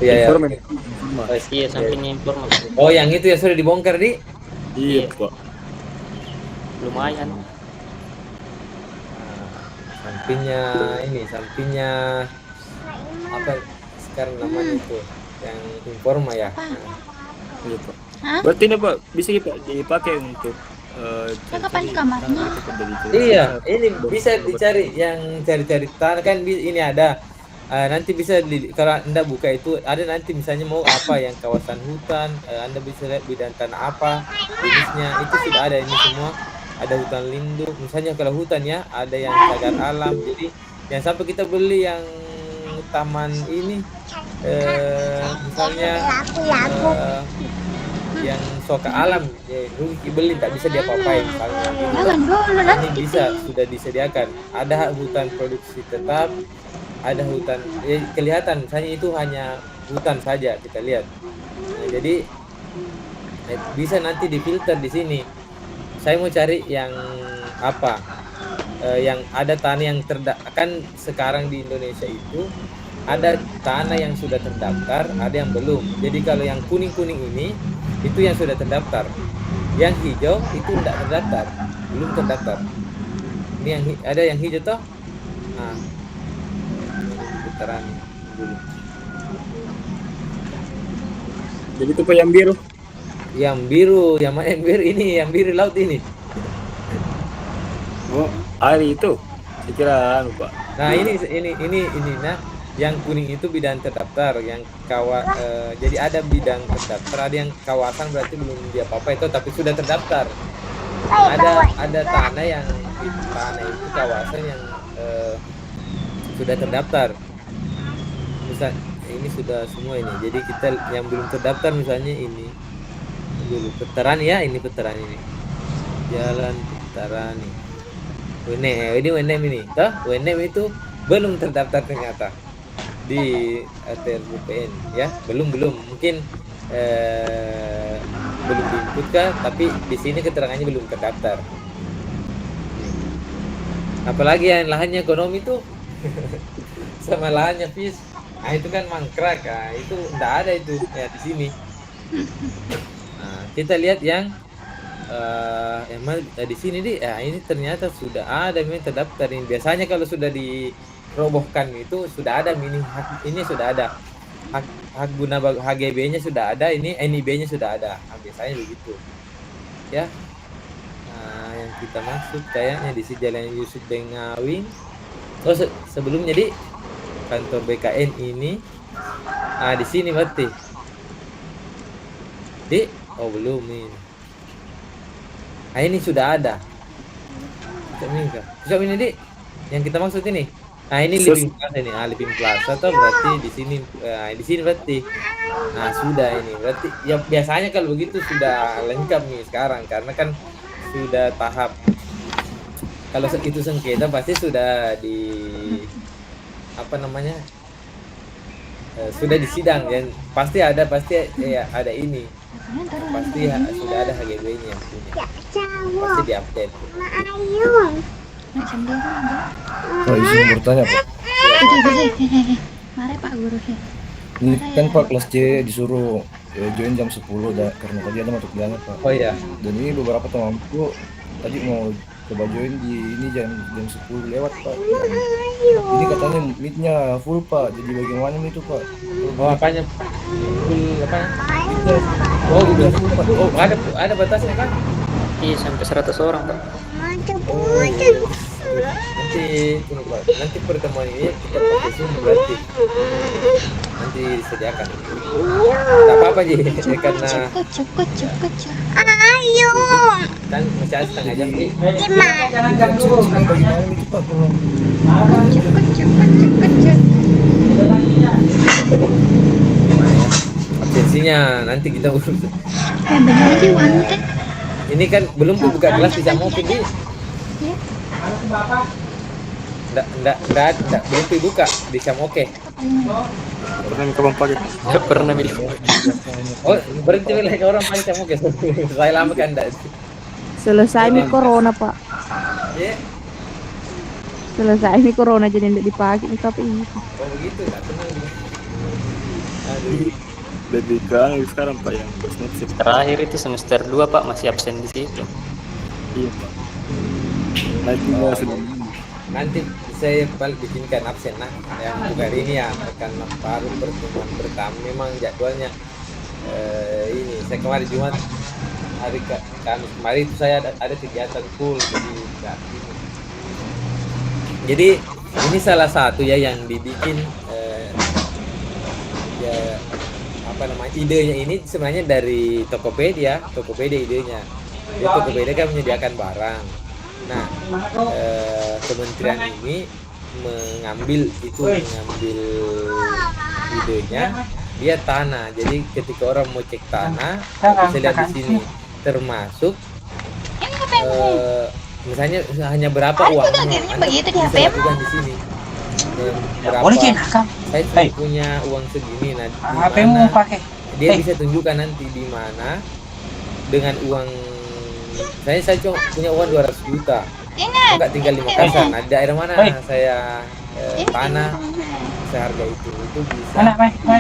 Iya ya. Informan. Iya, sampingnya informal. Oh, yang itu ya sudah dibongkar di. Iya, Iya. Pak. Lumayan. Sampingnya apa sekarang namanya itu yang informa ya. Iya, Pak. Hah? Berarti ini Pak bisa Pak dipakai untuk Saya kapan di kamarnya? Iya, ini bisa dicari yang cari-cari tanah kan ini ada. Nanti bisa kalau Anda buka itu ada nanti misalnya mau apa yang kawasan hutan, Anda bisa lihat bidang tanah apa jenisnya itu sudah ada ini semua. Ada hutan lindung, misalnya kalau hutan ya ada yang cagar alam. Jadi yang sampai kita beli yang taman ini misalnya yang suka alam rugi beli tak bisa diapa-apain misalnya ini bisa sudah disediakan. Ada hutan produksi tetap, ada hutan kelihatan misalnya itu hanya hutan saja kita lihat. Jadi bisa nanti difilter di sini. Saya mau cari yang apa yang ada tanah yang kan sekarang di Indonesia itu ada tanah yang sudah terdaftar, ada yang belum. Jadi kalau yang kuning-kuning ini itu yang sudah terdaftar. Yang hijau itu tidak terdaftar, belum terdaftar. Ini yang ada yang hijau toh. Nah, putaran dulu. Jadi itu Pak yang biru. Yang biru, yang mana yang biru ini? Yang biru laut ini. Oh, air itu. Saya kira Pak. Nah, ini nah. Yang kuning itu bidang terdaftar, yang jadi ada bidang terdaftar, ada yang kawasan berarti belum dia apa-apa itu tapi sudah terdaftar. Ada tanah itu kawasan yang sudah terdaftar. Misal ini sudah semua ini. Jadi kita yang belum terdaftar misalnya ini dulu veteran ya, ini veteran ini. Jalan veteran nih. WNM ini. Toh, WNM itu belum terdaftar ternyata di ATR-BPN ya, belum mungkin belum diinput kah, tapi di sini keterangannya belum terdaftar. Apalagi yang lahannya ekonomi tuh sama lahannya fish, nah itu kan mangkrak, nah itu enggak ada itu ya di sini. Nah, kita lihat yang di sini ini ternyata sudah ada memang terdaftar ini. Biasanya kalau sudah dirobohkan itu sudah ada ini sudah ada hak guna HGB-nya sudah ada, ini NIB-nya sudah ada. Nah, biasanya begitu ya. Nah, yang kita maksud kayaknya di sini Jalan Yusuf Bengawing. Oh, sebelumnya di kantor BKN ini. Nah, di sini berarti belum ini. Nah, ini sudah ada. Bisa ini di yang kita maksud ini. Nah, ini living plaza ini. Living plaza atau berarti di sini berarti. Nah, sudah ini. Berarti ya biasanya kalau begitu sudah lengkap nih sekarang karena kan sudah tahap. Kalau itu sengketa pasti sudah sudah di sidang dan pasti ada ini. Pasti sudah ada HGB-nya yang punya. Pasti diupdate. Pak, izin bertanya Pak. Mari Pak Guru. Ini kan Pak kelas C disuruh join jam 10 karena tadi ada masuk jalan Pak. Oh iya. Dan ini beberapa temanku tadi mau coba join di ini jam 10 lewat Pak. Ini katanya meet-nya full Pak. Jadi bagaimana itu Pak? Oh, apanya? Full apanya? Oh, udah full Pak. Oh, ada batasnya kan? Iya, sampai 100 orang, Pak. Nanti pertemuan ini kita pakai Zoom berarti. Nanti disediakan. Tak apa-apa Ji, karena Ayo. kan masih ada setengah jam Ji. Absensinya nanti kita urus. Benar sih wanita. Ini kan belum buka kelas bisa mau pergi. Enggak, belum dibuka di Samoke. Pernah minta Bang Pagi. Nggak pernah milih. Oh, berhenti wilayah ke orang paling Samoke. Saya lama kan enggak. Selesai nih corona, Pak. Ya. Selesai ini corona jadi tidak dipakai nih KPI. Oh begitu, nggak tenang dia. Aduh, Lebih ke sekarang Pak yang snapshot. Terakhir itu semester 2 Pak masih absen di situ. Iya Pak. Nanti Oh, sudah nanti saya balik bikinkan absen nah yang bukan ini ya, karena baru pertemuan pertama memang jadwalnya ini saya kemarin Jumat hari Kamis kemarin itu saya ada kegiatan full jadi nggak ini. Jadi ini salah satu ya yang dibikin ya apa namanya, idenya ini sebenarnya dari Tokopedia idenya. Jadi Tokopedia kan menyediakan barang. Nah, kementerian ini mengambil idenya, dia tanah. Jadi ketika orang mau cek tanah, bisa lihat di sini, termasuk misalnya hanya berapa uangnya, Anda begitu di bisa HP. lakukan di sini. Berapa, saya punya uang segini, nah di mana dia bisa tunjukkan nanti di mana dengan uang. Saya cuma punya uang 200 juta, enggak tinggal di Makassar. Nah, di daerah mana saya tanah seharga itu bisa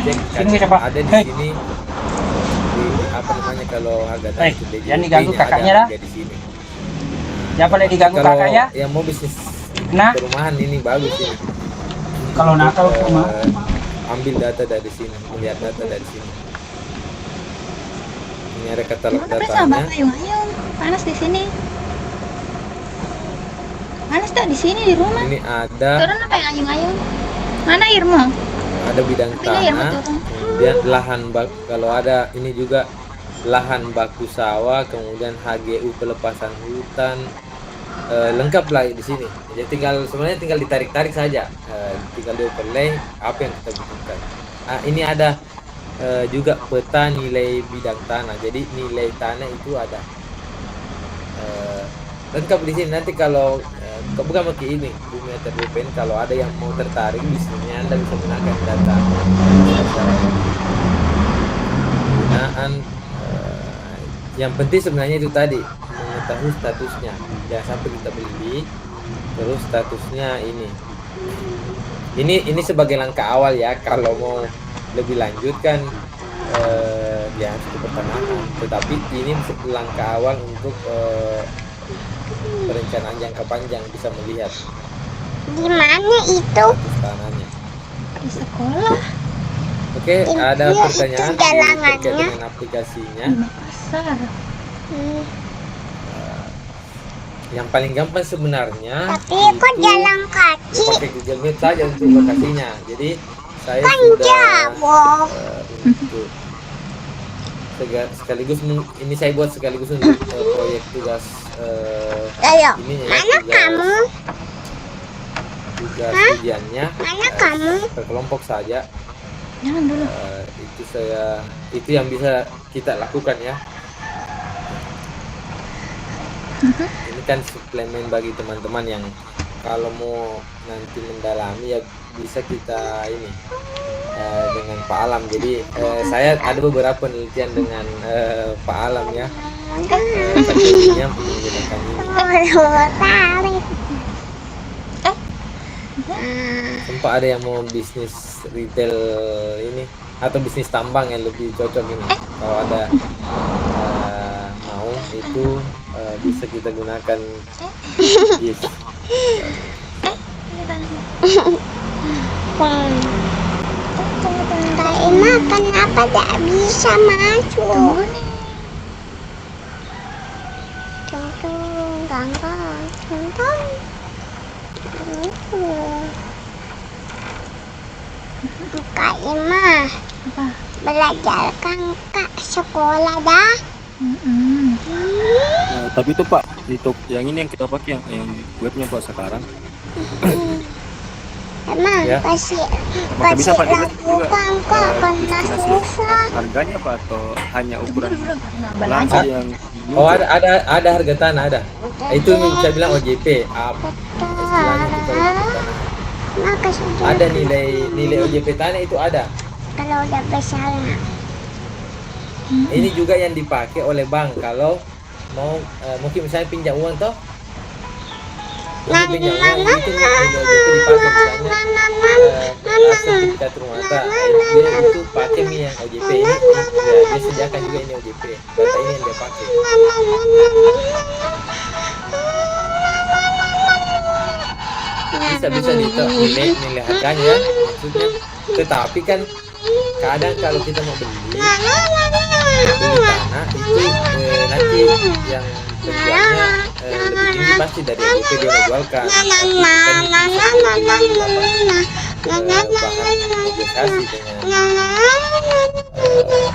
cek kan, ada di sini di apa namanya, kalau harga tanah itu jangan diganggu kakaknya dah. di sini. Jangan boleh diganggu Kalau kakaknya. yang mau bisnis Nah. perumahan ini bagus ini. Kalau nakal cuma Ambil data dari sini, melihat data dari sini. Ini ada katalog Udah bersama datanya. ayung-ayung. Panas di sini. Panas tak di sini di rumah? Ini ada Turun apa yang ayung-ayung? Mana airmu? bidang Ambil air, tanah, turun. kemudian lahan kalau ada ini juga lahan baku sawah, kemudian HGU pelepasan hutan, lengkap lah di sini. Jadi sebenarnya tinggal ditarik-tarik saja, tinggal dioperlay apa yang kita butuhkan. Ini ada juga peta nilai bidang tanah. Jadi nilai tanah itu ada lengkap di sini. Nanti kalau bukan pakai ini Bumiater BPN, kalau ada yang mau tertarik di sini, Anda bisa gunakan data penggunaan. Yang penting sebenarnya itu tadi, mengetahui statusnya. Jangan sampai kita beli terus statusnya ini sebagai langkah awal ya. Kalau mau lebih lanjut kan ya harus ke pertanahan, tetapi ini langkah awal untuk perencanaan jangka panjang, bisa melihat Di mana itu? status tanahnya. Di sekolah. Oke, ada Iya, pertanyaan itu jalanannya. terkait dengan aplikasinya. Di Makassar. Yang paling gampang sebenarnya Tapi kok itu jalan kaki? pakai Google Maps saja untuk lokasinya. Jadi saya Kan sudah jauh. untuk sekaligus ini saya buat sekaligus untuk proyek tugas Ayo, ini ya, mana kamu? tugas ujiannya Mana kamu? per kelompok saja. Jangan dulu. Itu yang bisa kita lakukan ya. Ini kan suplemen bagi teman-teman yang kalau mau nanti mendalami ya bisa kita ini dengan Pak Alam. Jadi saya ada beberapa penelitian dengan Pak Alam ya. Pastinya menggunakan ini. Sempat ada yang mau bisnis retail ini atau bisnis tambang yang lebih cocok ini. Kalau ada mau itu bisa kita gunakan. Yes. Kak Ima kenapa tak bisa masuk? Kak Ima, Apa? belajar kan Kak sekolah dah? tapi itu Pak, yang ini yang kita pakai yang webnya Pak sekarang. Emang Ya. pasti Apakah bisa Pak dilihat juga lakukan kok karena estimasi susah. harganya Pak atau hanya ukuran Abang langsung yang Oh ada harga tanah ada. Itu bisa bilang OJP. Istilahnya kita OJP tanah. Makasih Ada nilai OJP tanah itu ada. kalau udah besar. Ini juga yang dipakai oleh bank kalau mau mungkin misalnya pinjam uang toh. untuk pinjamnya itu nilai OJP dipakai misalnya sertifikat rumah tangga dia itu pakai nih yang OJP ini ya, dia sediakan juga ini OJP data ini yang dia pakai. Bisa nilai harganya ya maksudnya, tetapi kan kadang kalau kita mau beli tanah itu nanti yang penjualnya lebih tinggi pasti dari OJP dia menjualkan, bahan negosiasi dengan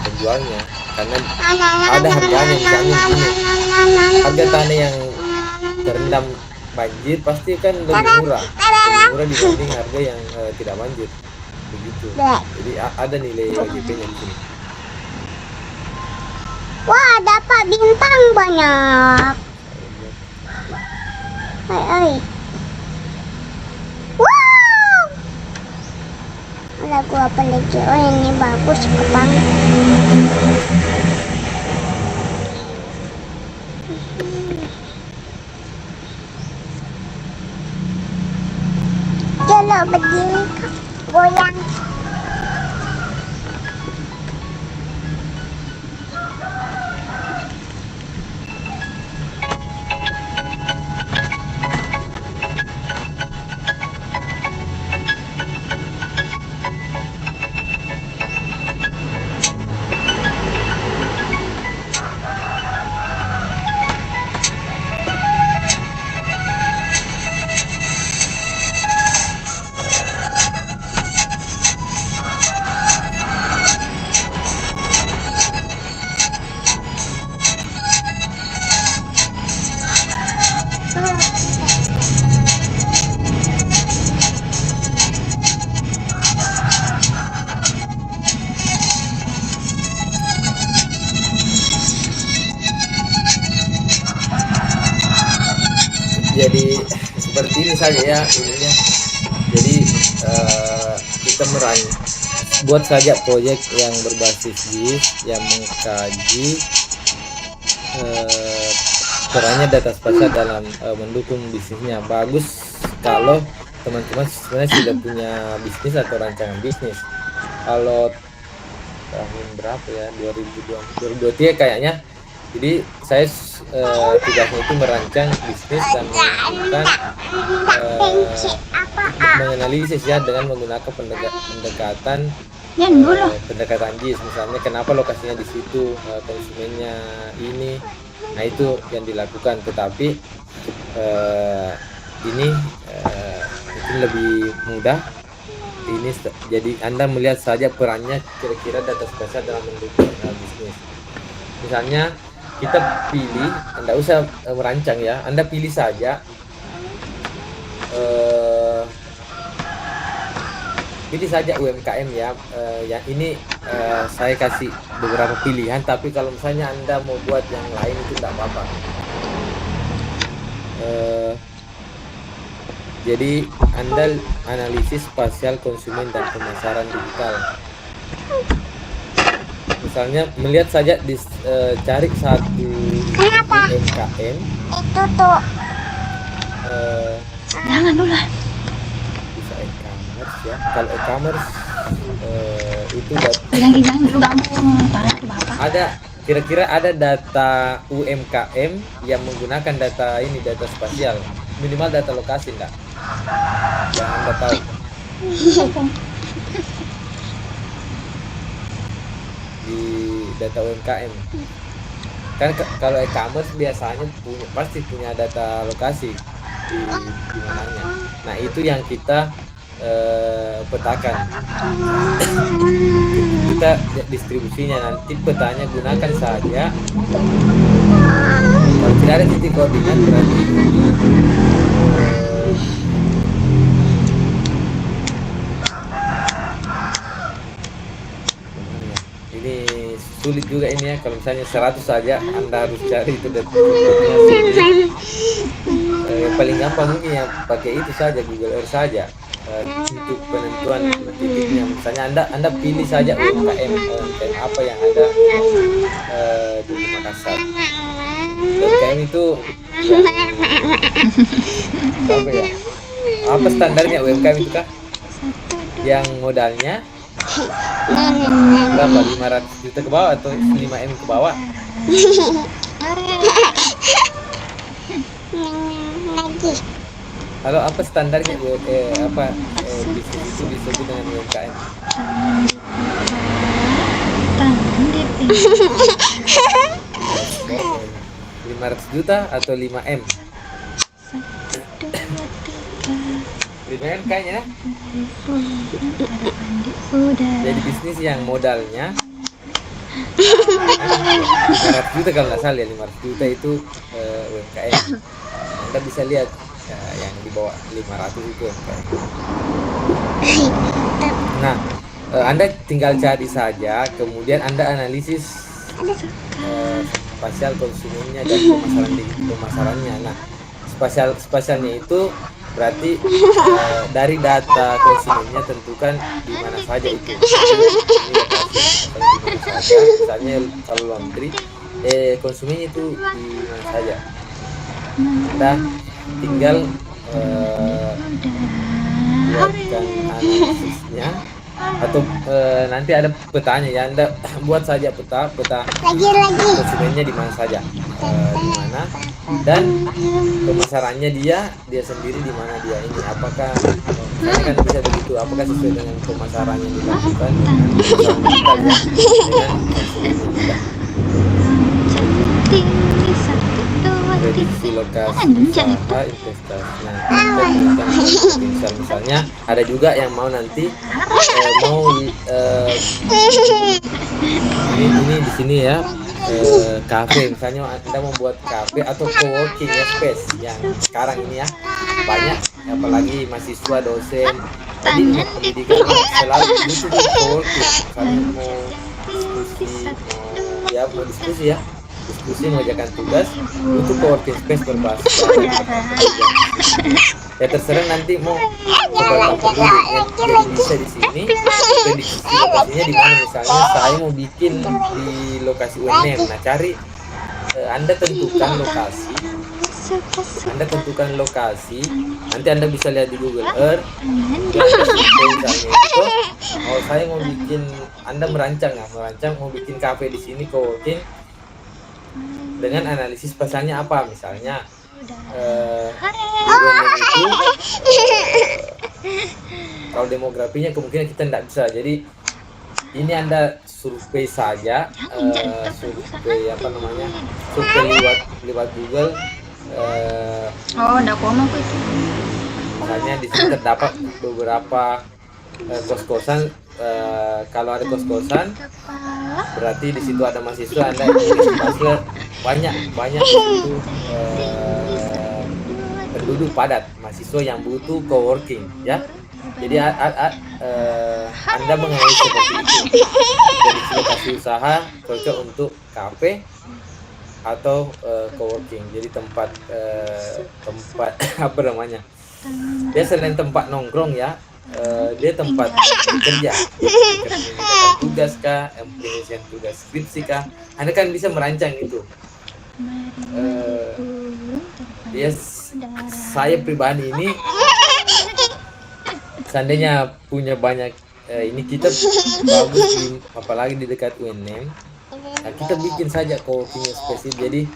penjualnya karena ada harganya, misalnya harga tanah yang terendam banjir pasti kan lebih murah dibanding harga yang tidak banjir begitu. Jadi ada nilai OJP-nya di sini. Wah, dapat bintang banyak. Hai. Wow. Lagu apa lagi? Oh, ini bagus banget. Kalau begini goyang. Jadi seperti ini saja ya ininya. Jadi kita buat saja proyek yang berbasis GIS yang mengkaji perannya data spasial dalam mendukung bisnisnya. Bagus kalau teman-teman sebenarnya sudah punya bisnis atau rancangan bisnis. Kalau tahun berapa ya 2023 kayaknya. Jadi saya tugasnya itu merancang bisnis dan melakukan menganalisis ya dengan menggunakan pendekatan GIS. Misalnya kenapa lokasinya di situ, konsumennya ini, nah itu yang dilakukan. Tetapi ini mungkin lebih mudah. Ini jadi Anda melihat saja perannya kira-kira data spasial dalam mendukung bisnis. Misalnya kita pilih, Anda usah merancang ya, Anda pilih saja UMKM ya. Yang ini saya kasih beberapa pilihan, tapi kalau misalnya Anda mau buat yang lain itu tidak apa-apa. Jadi Anda analisis spasial konsumen dan pemasaran digital. Misalnya melihat saja cari satu UMKM itu tuh Jangan dulu. bisa e-commerce ya. Kalau e-commerce itu Jangan dulu gampang. Bapak. ada kira-kira ada data UMKM yang menggunakan data spasial, minimal data lokasi enggak? Yang Anda tahu. Di data UMKM kan kalau e-commerce biasanya pasti punya data lokasi di mananya. Nah itu yang kita petakan. Kita distribusinya nanti petanya gunakan saja. Kalau tidak ada titik koordinat berarti sulit juga ini ya. Kalau misalnya 100 saja Anda harus cari itu datanya sulit. Paling gampang mungkin ya pakai itu saja, Google Earth saja untuk penentuan titiknya. Misalnya Anda pilih saja UMKM apa yang ada di Makassar. UMKM itu apa ya? Apa standarnya UMKM itu kah? Yang modalnya berapa? 500 juta ke bawah atau 5M ke bawah? Lagi. Kalau apa standarnya bisnis itu disebut dengan UMKM? Oh, 500 juta atau 5M? 5M kayaknya. Jadi bisnis yang modalnya 500 juta kalau nggak salah ya, 500 juta itu UMKM. Anda bisa lihat yang di bawah 500 itu UMKM. Nah, Anda tinggal cari saja, kemudian Anda analisis spasial konsumennya dan pemasarannya. Nah, spasialnya itu berarti dari data konsumennya tentukan di mana saja itu. Misalnya kalau laundry, konsumennya itu di mana saja. Anda tinggal buatkan analisisnya atau nanti ada petanya ya, Anda buat saja peta konsumennya di mana saja, di mana, dan pemasarannya dia sendiri di mana dia ini, apakah misalnya kan bisa begitu, apakah sesuai dengan pemasaran yang dilakukan dengan pemasaran kita dengan konsumen kita. Prediksi lokasi usaha investasi. Nah, misalnya ada juga yang mau nanti ini di sini ya, kafe, misalnya Anda mau buat kafe atau co-working space yang sekarang ini ya banyak, apalagi mahasiswa, dosen tadi pendidikan selalu butuh co-working. Misalnya mau diskusi mengerjakan tugas, butuh co-working space berbasis ya, terserah nanti mau beberapa penduduk yang bisa di sini, prediksi lokasinya di mana. Misalnya saya mau bikin di lokasi UNM, nah cari Anda tentukan lokasi, nanti Anda bisa lihat di Google Earth. Misalnya itu, saya mau bikin, Anda merancang mau bikin kafe di sini, co-working, dengan analisis pasarnya apa, misalnya itu kalau demografinya kemungkinan kita tidak bisa, jadi ini Anda survei saja, survei lewat Google. Misalnya di sini terdapat beberapa kos-kosan. Kalau ada kos-kosan, berarti di situ ada mahasiswa. Anda banyak di situ penduduk padat, mahasiswa yang butuh co-working ya. Jadi Anda menganalisis seperti itu. Jadi lokasi usaha cocok untuk kafe atau co-working. Jadi tempat apa namanya? Dia selain tempat nongkrong ya, dia tempat bekerja, tugas kah, penyelesaian tugas skripsi kah, Anda kan bisa merancang itu. Saya pribadi ini seandainya punya banyak ini, kita bagus apalagi di dekat UNM, nah, kita bikin saja co-working space. Jadi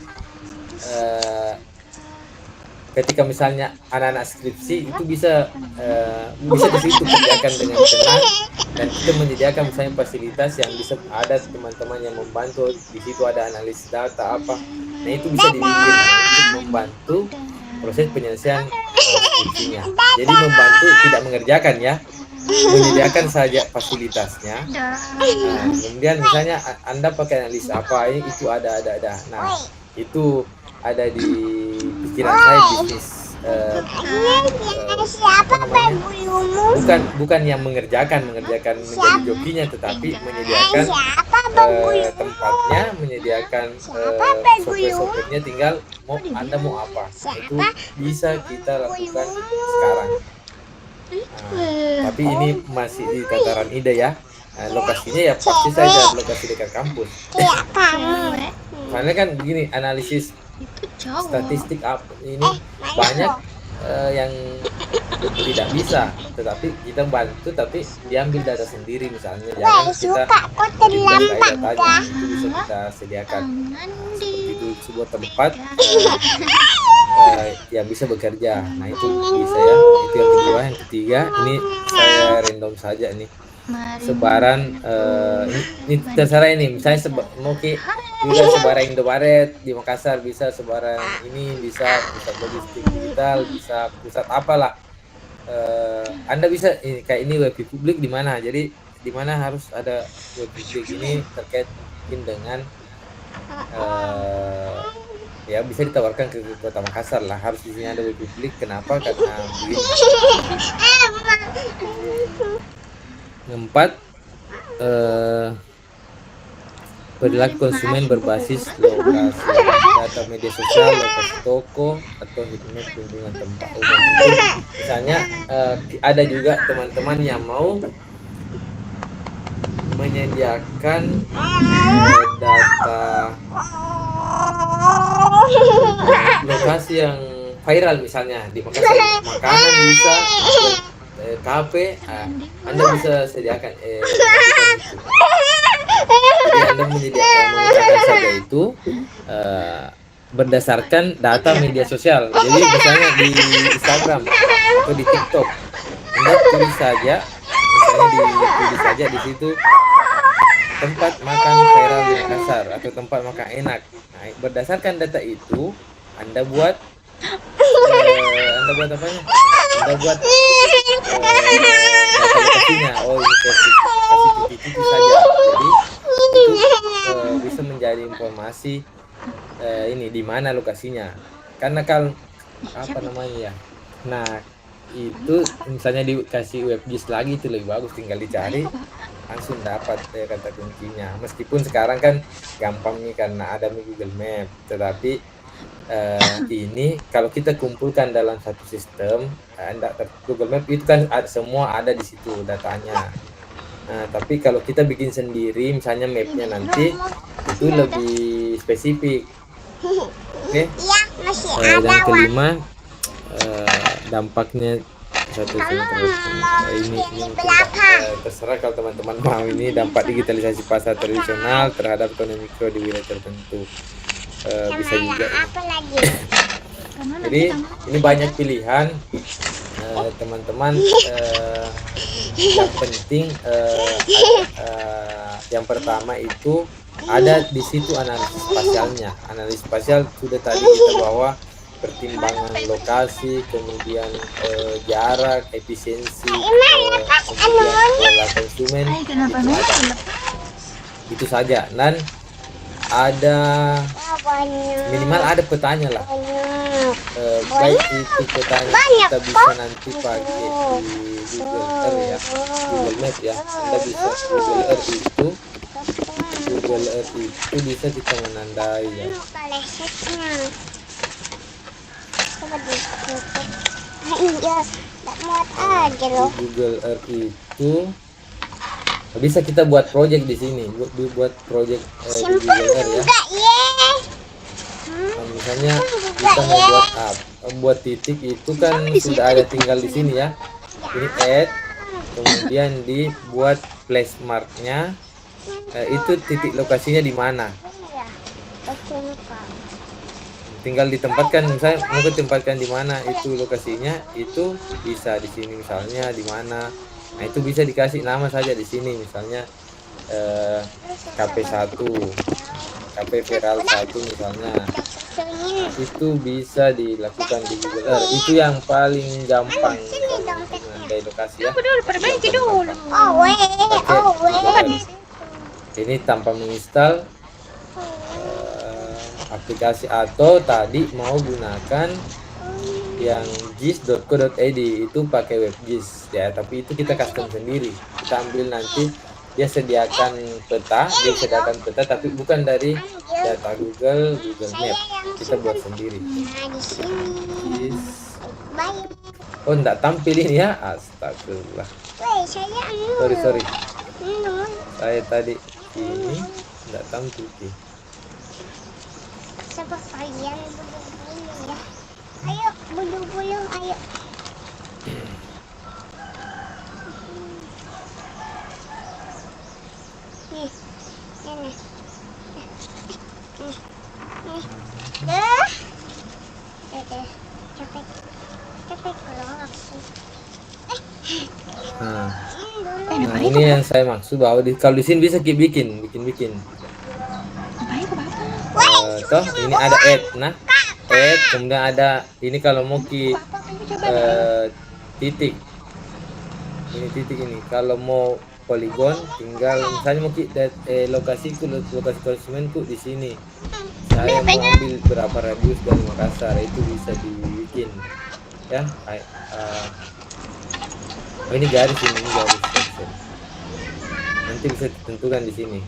ketika misalnya anak-anak skripsi itu bisa di situ kerjakan dengan tenang, dan kita menyediakan misalnya fasilitas yang bisa ada teman-teman yang membantu di situ, ada analisis data apa, nah itu bisa dibikin untuk membantu proses penyelesaian skripsinya. Jadi membantu, tidak mengerjakan ya, menyediakan saja fasilitasnya. Nah, kemudian misalnya Anda pakai analisa apa, itu ada. Nah itu ada di pikiran saya bisnis bukan yang mengerjakan menjadi jokinya, tetapi menyediakan tempatnya, menyediakan software-softwarenya, tinggal Anda mau apa, itu bisa kita lakukan sekarang. Tapi ini masih di tataran ide ya. Lokasinya ya pasti saja lokasi dekat kampus. Karena kan begini, analisis Itu cowok. statistik ini banyak yang tidak bisa, tetapi kita bantu, tapi diambil data sendiri misalnya. Jangan kita kok berdasarkan terlambat datanya, itu bisa kita sediakan seperti itu sebuah tempat yang bisa bekerja. Nah itu bisa ya. Itu yang kedua. Yang ketiga ini saya random saja nih. Sebaran ini terserah ini, misalnya mau juga sebaran Indomaret di Makassar, bisa sebaran ini, bisa pusat logistik digital, bisa pusat apalah. Anda bisa kayak ini web publik di mana, jadi di mana harus ada web publik ini terkait mungkin dengan ya bisa ditawarkan ke Kota Makassar lah, harus di sini ada web publik. Kenapa? Karena begini. Keempat, perilaku konsumen berbasis lokasi, data media sosial, lokasi toko, atau hitmap kunjungan tempat umum. Misalnya ada juga teman-teman yang mau menyediakan data lokasi yang viral, misalnya di Makassar makanan bisa, kafe, Anda bisa sediakan jadi Anda menggunakan saja itu berdasarkan data media sosial. Jadi misalnya di Instagram atau di TikTok, Anda tulis saja, misalnya ditulis saja di situ tempat makan viral di Makassar atau tempat makan enak. Nah, berdasarkan data itu Anda buat apanya? Anda buat data lokasinya. Oh, ini kasih titik saja. Jadi itu bisa menjadi informasi ini di mana lokasinya. Karena kalau apa namanya ya. Nah, itu misalnya dikasih WebGIS lagi itu lebih bagus, tinggal dicari langsung dapat kata kuncinya. Meskipun sekarang kan gampang nih karena ada Google Map, tetapi ini kalau kita kumpulkan dalam satu sistem, Google Map itu kan semua ada di situ datanya. Nah, tapi kalau kita bikin sendiri, misalnya mapnya nanti itu lebih spesifik. Oke? Dan kelima, dampaknya satu ini terserah kalau teman-teman mau ini dampak digitalisasi pasar tradisional terhadap ekonomi mikro di wilayah tertentu. Bisa juga ini. Jadi ini banyak pilihan teman-teman. Yang penting yang pertama itu ada di situ analisis spasialnya. Analisis spasial sudah tadi kita bawa pertimbangan lokasi, kemudian jarak, efisiensi, kemudian pola konsumen. Itu saja. Dan ada minimal ada petanya lah. Baik itu petanya kita bisa nanti pakai di Google Earth ya, Google Map ya. Anda bisa Google Earth itu bisa kita menandai ya. Google Earth itu bisa kita buat project di sini, buat project di Google Earth ya. Misalnya kita mau buat titik itu kan sudah ada tinggal di sini ya. Ini add, kemudian dibuat place marknya, itu titik lokasinya di mana. Tinggal ditempatkan, misalnya mau ditempatkan di mana itu lokasinya, itu bisa di sini misalnya di mana. Nah itu bisa dikasih nama saja di sini, misalnya KP1, KP Viral 1 misalnya. Nah, itu bisa dilakukan di Google Earth. Itu yang paling gampang menandai lokasi ya. Ini tanpa menginstal aplikasi, atau tadi mau gunakan yang gis.co.id itu pakai WebGIS ya, tapi itu kita custom sendiri. Kita ambil nanti dia sediakan peta, tapi bukan dari data Google Map, kita buat sendiri. Oh enggak tampil ini ya, astagfirullah. Sorry. Saya tadi ini enggak tampil sih. Siapa kalian bulu-bulu ya? Ayo bulu-bulu, ayo. Nih, nih. Dah. Capek. Capek kalau aku. Nah, Dulu. ini yang saya maksud bahwa kalau di sini bisa bikin. Baik ke bapak. Toh ini ada add, nah add, kemudian ada ini kalau mau Bapak pengen coba deh. titik, ini titik ini. Kalau mau poligon, tinggal misalnya mau lokasi konsumenku di sini. Saya mau ambil berapa radius dari Makassar, itu bisa dibikin ya. Oh ini garis ini garis. Nanti bisa ditentukan di sini.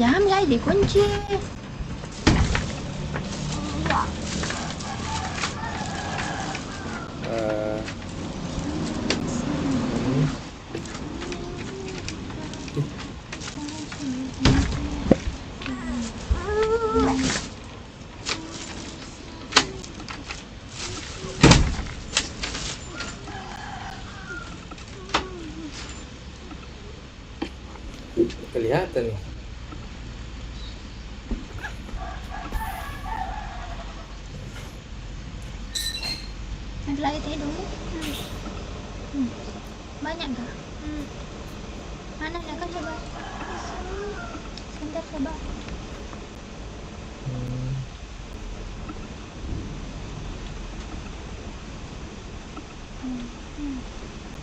Jam ya dikunci. Kelihatan nih. Ada lagi teh dulu. Banyak nggak? Mana ya kan coba. Sebentar coba.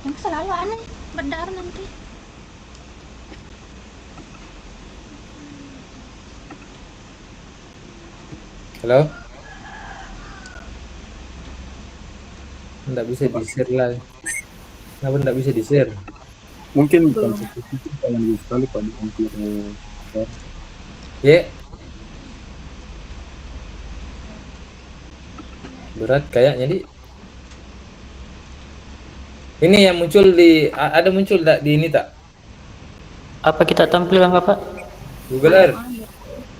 Yang selalu aneh berdarah nanti. Halo? Nggak bisa di-share lah. Kenapa nggak bisa di-share? Mungkin bukan spesifik kalau sekali Pak untuk Ya. Berat kayaknya di. Ini yang muncul ada muncul di ini tak? Apa kita tampilkan Bapak? Google Earth.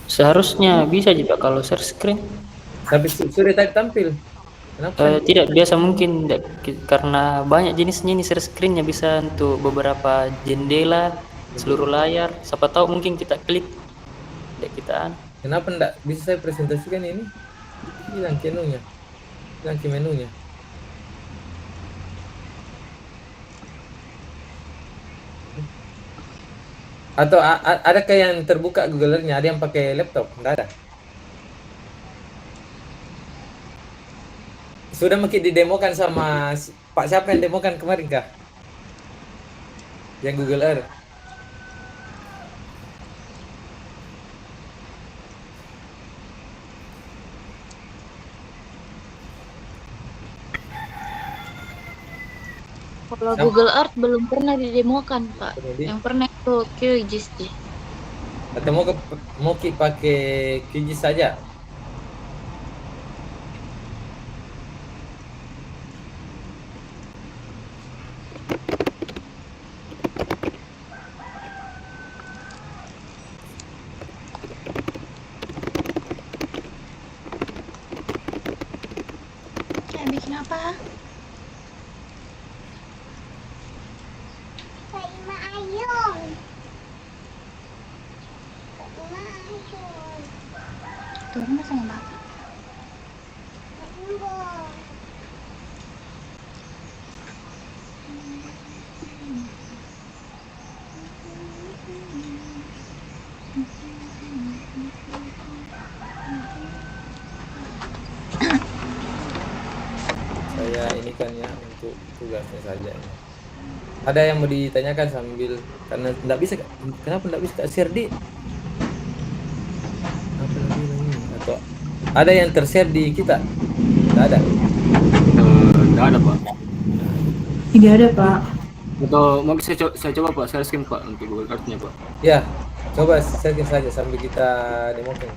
Seharusnya bisa juga kalau share screen. Tapi sudah tadi tampil. Kenapa? Tidak biasa mungkin karena banyak jenisnya ini share screen-nya bisa untuk beberapa jendela, seluruh layar. Siapa tahu mungkin kita klik, tidak kita. Kenapa enggak bisa saya presentasikan ini? Hilang menunya. Hilang menunya. Atau adakah yang terbuka Google-nya? Ada yang pakai laptop? Enggak ada. Sudah mungkin didemokan sama Pak siapa yang demokan kemarin kah? Yang Google Earth. Kalau Google Earth belum pernah didemokan, Pak. Yang pernah itu QGIS. Atau mau pakai QGIS saja? Bikin apa? turun sama Mbak. Saya ini kan ya untuk tugasnya saja. Ada yang mau ditanyakan sambil karena enggak bisa, kenapa enggak bisa share di apa lagi ini atau ada yang tershare di kita? Enggak ada. Nggak ada Pak. Tidak ada, Pak. Atau mungkin saya coba Pak, saya skin Pak untuk Google Earth-nya Pak. Ya, coba share saja sambil kita demokan.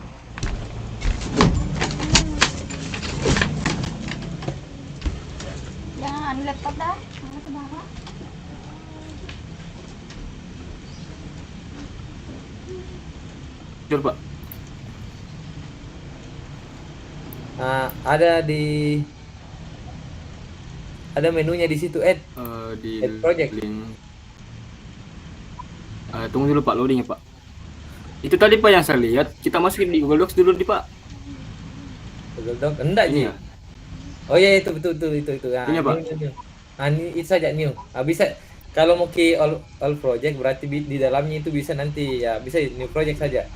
Jangan laptop dah. Mana ke bawah? Jujur Pak. Nah, ada menunya di situ, Ed. Di Add project. link. Tunggu dulu Pak, loading ya Pak. Itu tadi Pak yang saya lihat, kita masukin di Google Docs dulu di Pak. Google Doc enggak Ini Ji. ya. Oh iya itu betul itu. Nah, Ini, Pak. new. Nah, ini itu saja new. Nah, bisa kalau mau ke all project berarti di dalamnya itu bisa nanti ya bisa new project saja.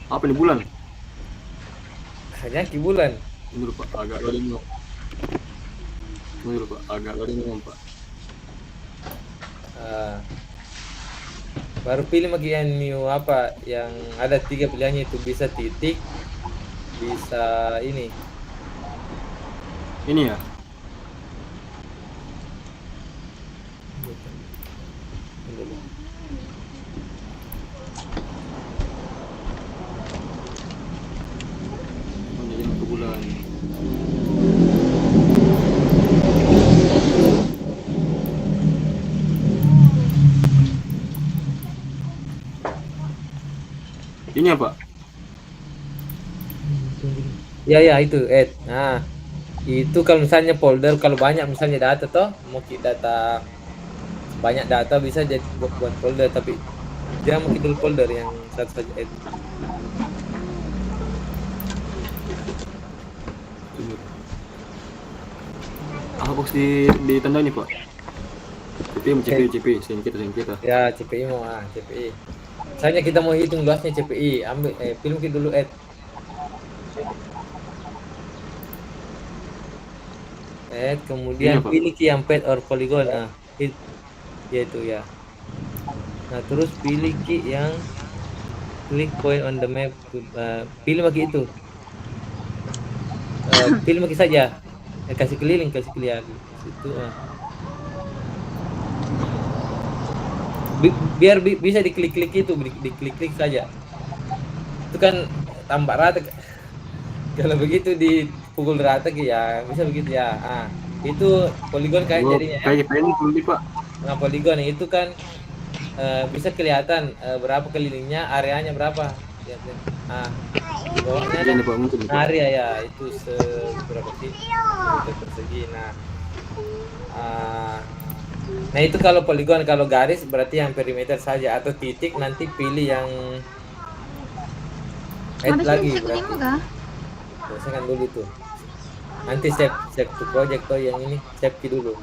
Apa nih bulan? Hanya ke bulan. Tunggu dulu Pak, agak loading dulu. Tunggu dulu Pak, agak loading dulu Pak. Ah, baru pilih lagi yang new apa yang ada 3 pilihannya itu bisa titik, bisa ini. Ini ya. Ini ke bulan. Ini apa? Ya itu Ed. Nah, itu kalau misalnya folder kalau banyak misalnya data toh mau data banyak data bisa jadi buat folder tapi dia mau dulu folder yang satu saja Ed. Apa box ditanda nih Pak? CPI, sini kita. Ya CPI mau CPI. Misalnya kita mau hitung luasnya CPI, ambil pilih dulu Ed. Kemudian Ini apa? pilih yang pad or polygon. Nah, ya itu ya. Nah, terus pilih yang click point on the map. Pilih lagi itu. Pilih lagi saja. Kasih keliling situ. Biar bisa diklik-klik itu, diklik-klik saja. Itu kan tambah rata. Kalau begitu dipukul rata ya bisa begitu ya. Itu poligon kayak jadinya. Kayak ini dulu Pak. Nah, poligon itu kan bisa kelihatan berapa kelilingnya, areanya berapa. Di bawahnya ada Ini Pak mungkin. area ya, itu berapa sih meter persegi. Nah itu kalau poligon, kalau garis berarti yang perimeter saja atau titik nanti pilih yang add lagi berarti. Selesaikan dulu tuh. Nanti save to project tuh yang ini save dulu.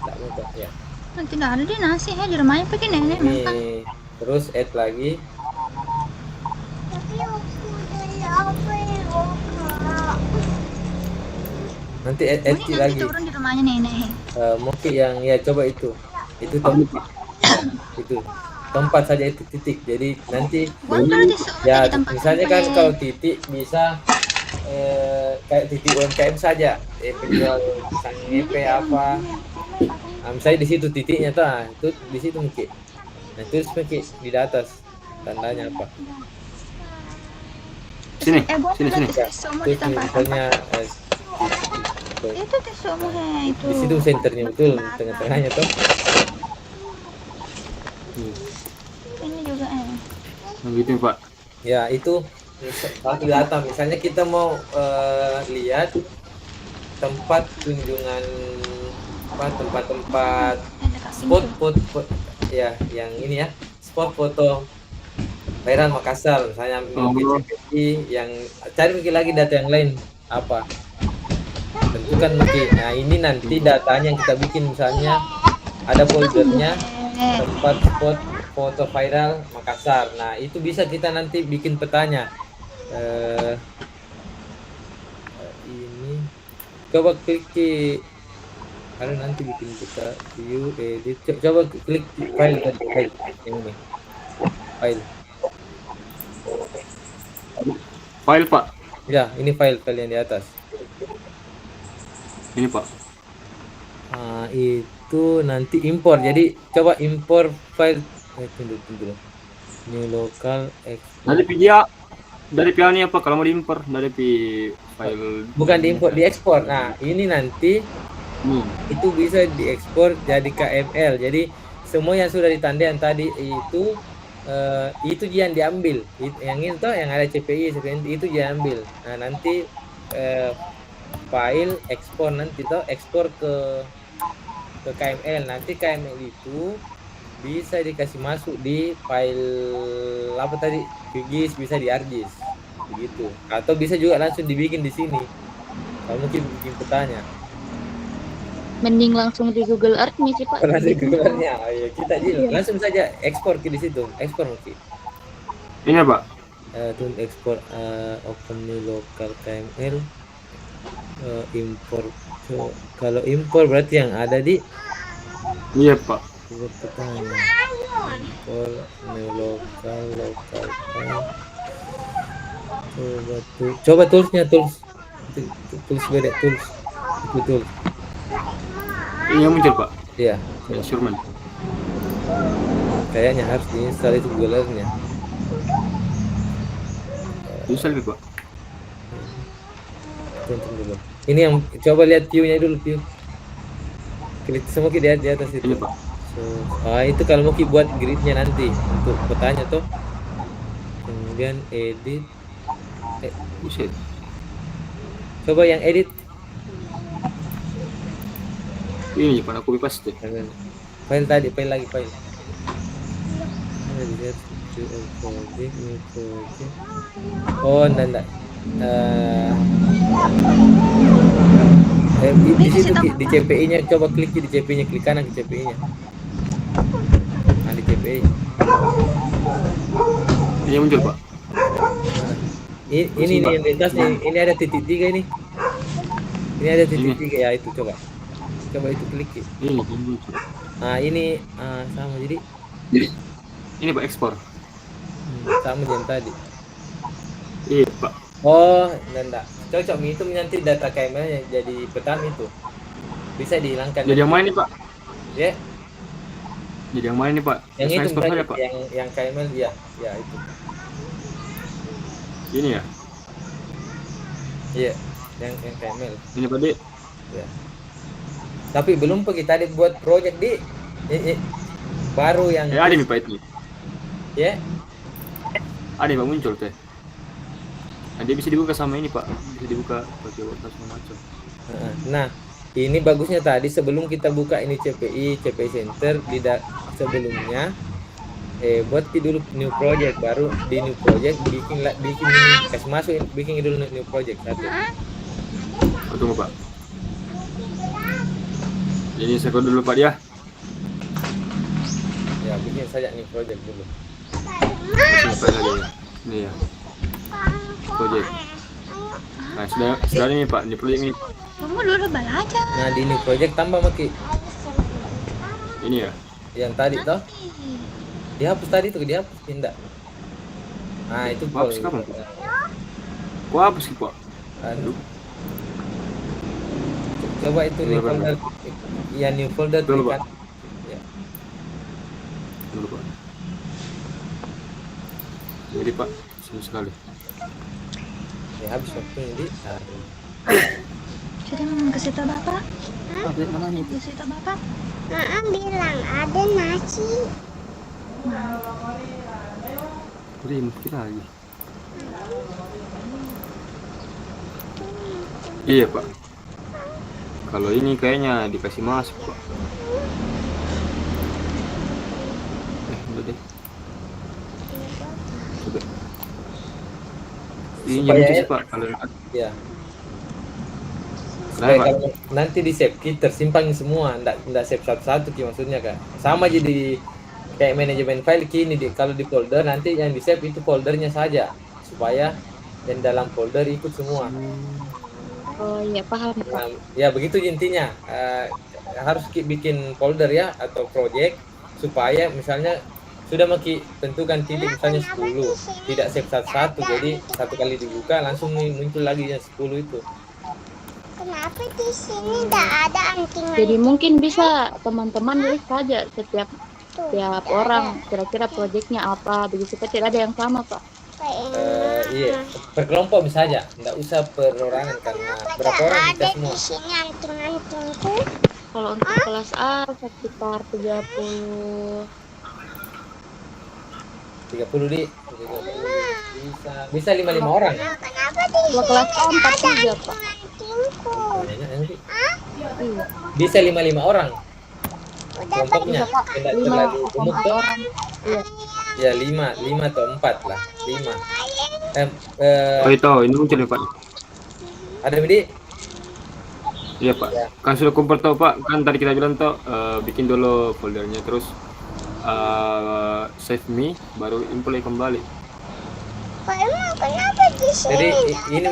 Tak mudah ya. Nanti nggak ada deh nasi ya di rumahnya pakai nenek makan. Ini terus add lagi. Tapi aku udah lapar loh, Kak. Nanti add Nanti lagi. turun di rumahnya nenek. Mungkin yang ya coba itu tempat itu tempat saja itu titik. Jadi nanti ya misalnya kan kalau titik bisa kayak titik UMKM saja, penjual misalnya EP apa, misalnya di situ titiknya tuh, itu di situ mungkin. Nah terus mungkin di atas tandanya apa? Sini. Ya, terus misalnya Itu tisumu itu. di situ senternya betul, tengah-tengahnya tuh. Ini juga Begitu Pak. Ya itu satu data. Misalnya kita mau lihat tempat kunjungan tempat-tempat spot ya yang ini ya, spot foto viral Makassar misalnya miliki CPI yang cari mungkin lagi data yang lain apa. Tentukan mungkin. Nah, ini nanti datanya yang kita bikin misalnya ada foldernya tempat spot foto viral Makassar. Nah, itu bisa kita nanti bikin petanya. Ini coba klik di nanti bikin kita view edit. Coba klik di file tadi, file yang ini. File Pak. Ya, ini file yang di atas. Ini Pak. Nah, itu nanti impor. Jadi coba impor file. Tunggu. New local export. Dari pihak ini apa kalau mau diimpor dari file. Bukan diimpor, diekspor. Nah, ini nanti itu bisa diekspor jadi KML. Jadi semua yang sudah ditandai yang tadi itu yang diambil. Yang ini tuh yang ada CPI itu diambil. Nah, nanti file ekspor nanti tuh ekspor ke KML. Nanti KML itu bisa dikasih masuk di file apa tadi? QGIS, bisa di ArcGIS. Begitu. Atau bisa juga langsung dibikin di sini. Kalau mungkin bikin petanya. Mending langsung di Google Earth nih sih Pak. Pernah di Google Earth-nya. Ya, kita langsung saja ekspor ke di situ. Ekspor mungkin. Ini Pak. Ekspor open new local KML. Impor. Kalau impor berarti yang ada di. Iya Pak. Petanya. Impor new local file. Coba toolsnya tools beda tools. Betul. Ini yang muncul Pak. Iya. Instrument. Kayaknya harus diinstal itu Google Earth-nya. Install Pak. Tunggu dulu. Ini yang coba lihat view-nya dulu view. Klik semua di atas itu. Ini Pak. Itu kalau mau buat grid-nya nanti untuk petanya tuh. Kemudian edit. Buset. Coba yang edit. Ini Pak, aku paste. File tadi, file lagi file. Ada di project, new project. Oh, enggak. Di situ di CPI-nya coba klik di CPI-nya, klik kanan ke CPI-nya. Nah, di CPI. Ini yang muncul Pak. Ini nih yang di atas nih, ini ada titik 3 ini. Ini ada titik 3 ya, itu coba itu klik. Ini. Nah, ini sama jadi. Ini Pak ekspor. Sama yang tadi. Iya Pak. Oh, enggak. Cocok itu nanti data KML yang jadi petani itu. Bisa dihilangkan. Jadi yang mana nih Pak? Ya. Jadi yang mana nih Pak? Yang itu ekspor saja Pak. Yang KML ya itu. Ini ya? Iya, yang KML. Ini Pak Dik. Ya. Tapi belum pergi tadi buat project di baru yang ada nih Pak itu. Ya. Ada Pak muncul teh. Nah, dia bisa dibuka sama ini Pak. Bisa dibuka pakai WordPress macam. Nah, ini bagusnya tadi sebelum kita buka ini CPI Center sebelumnya buat dulu new project, baru di new project bikin kasih masuk bikin dulu new project satu. Tunggu Pak. Jadi saya kode dulu Pak dia. Ya, bikin saja new project dulu. Ini ya. Project. Nah, sudah ini Pak, di project ini. Kamu dulu belajar. Nah, di new project tambah maki. Ini ya. Yang tadi toh. Dihapus tadi tuh, dihapus tidak. Nah, itu hapus kapan? Kok hapus sih, Pak? Aduh. Coba itu new folder. Ya, new folder dulu, Pak. Ya. Dulu, Pak. Jadi, Pak, senang sekali. Ya, habis waktu ini. Sudah ngomong ke situ Bapak? Update mana nih? Ke situ Bapak? Bilang ada nasi. Udah mungkin lagi. Iya Pak. Kalau ini kayaknya dikasih masuk Pak. Udah deh. Coba. Ini Supaya lucu sih Pak kalau ya. kenapa Supaya Pak? kalau nanti di save key tersimpan semua, ndak save satu-satu Ki, maksudnya kan. Sama jadi kayak manajemen file kini kalau di folder nanti yang di save itu foldernya saja supaya yang dalam folder ikut semua. Oh iya paham Pak. Nah, ya begitu intinya. Harus bikin folder ya atau project supaya misalnya sudah Maki tentukan titik misalnya 10, tidak save satu-satu, jadi satu kali dibuka langsung muncul lagi yang 10 itu. Kenapa di sini tidak ada antingan? Jadi mungkin bisa teman-teman list saja setiap orang kira-kira proyeknya apa, begitu supaya tidak ada yang sama Pak. Iya, per kelompok bisa aja, nggak usah perorangan karena berapa orang kita Ada semua. di sini anting-antingku. Kalau untuk kelas A sekitar 30. 30 di bisa 55 orang. Kenapa di Kalau kelas A 43 Pak. antingku? Banyak nanti. Iya. Bisa 55 orang Udah kelompoknya, Bisa Pak. tidak 5 terlalu gemuk sampai tuh. orang. Iya. Ya 5 atau 4 lah, 5. Oh itu ini muncul ya Pak. Ada Midi? Iya Pak. Kan sudah kumpul tau Pak. Kan tadi kita bilang toh bikin dulu foldernya terus save me baru import kembali. Kok emang kenapa di sini? Jadi ini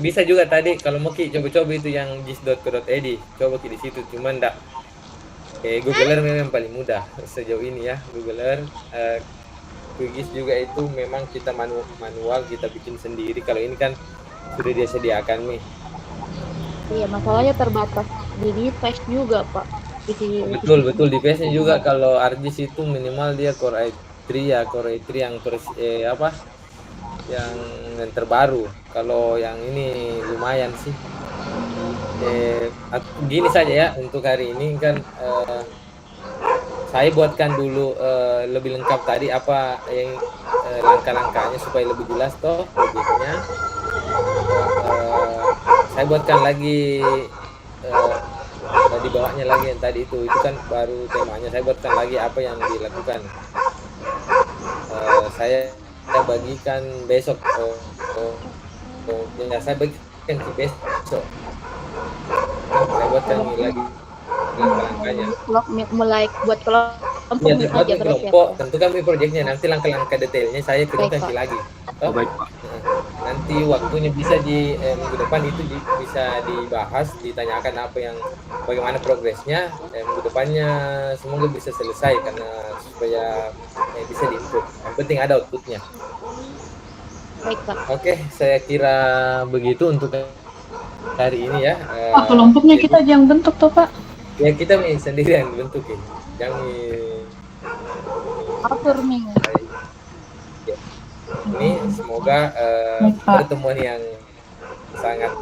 bisa juga tadi kalau mau Ki coba-coba itu yang gis.co.id, coba Ki di situ, cuman enggak Google Earth memang paling mudah sejauh ini ya. Google Earth QGIS juga itu memang kita manual kita bikin sendiri. Kalau ini kan sudah disediakan nih. Iya, masalahnya terbatas di device juga Pak. Betul device-nya juga. Kalau ArcGIS itu minimal dia Core i3 ya, Core i3 yang yang terbaru. Kalau yang ini lumayan sih. Gini saja ya untuk hari ini kan saya buatkan dulu lebih lengkap tadi apa yang langkah-langkahnya supaya lebih jelas toh proyeknya. Saya buatkan lagi di bawahnya lagi yang tadi itu kan baru temanya. Saya buatkan lagi apa yang dilakukan. Saya bagikan besok. Ya saya bagikan ke besok. Saya buatkan lagi langkah-langkahnya. Mulai buat kelompok Ya, aja buat berarti ya, kelompok. Pak. Tentukan proyeknya. Nanti langkah-langkah detailnya saya kirimkan Baik, Pak. lagi. Oh baik Pak. Nanti waktunya bisa di minggu depan itu bisa dibahas, ditanyakan bagaimana progresnya. Minggu depannya semoga bisa selesai karena supaya bisa diinput. Yang penting ada outputnya. Baik Pak. Oke, saya kira begitu untuk hari ini ya. Kelompoknya kita aja yang bentuk tuh Pak. Ya kita sendirian bentukin. Jangan Atur nih. ini semoga pertemuan yang sangat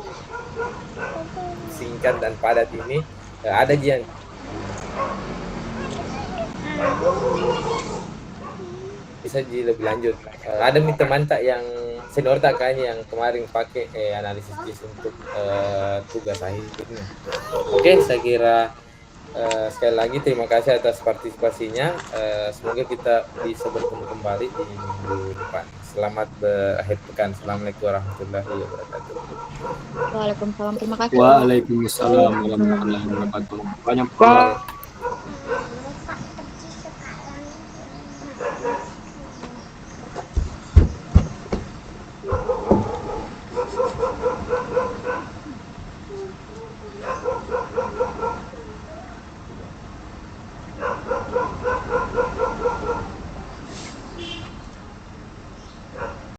singkat dan padat ini ada Jian bisa lebih lanjut. Ada teman tak yang senior tak kayaknya yang kemarin pakai analisis GIS untuk tugas akhirnya. Oke, saya kira sekali lagi terima kasih atas partisipasinya. Semoga kita bisa bertemu kembali di minggu depan. Selamat berakhir pekan. Assalamualaikum warahmatullahi wabarakatuh. Waalaikumsalam. Terima kasih. Waalaikumsalam warahmatullahi wabarakatuh. Banyak Pak. Lupa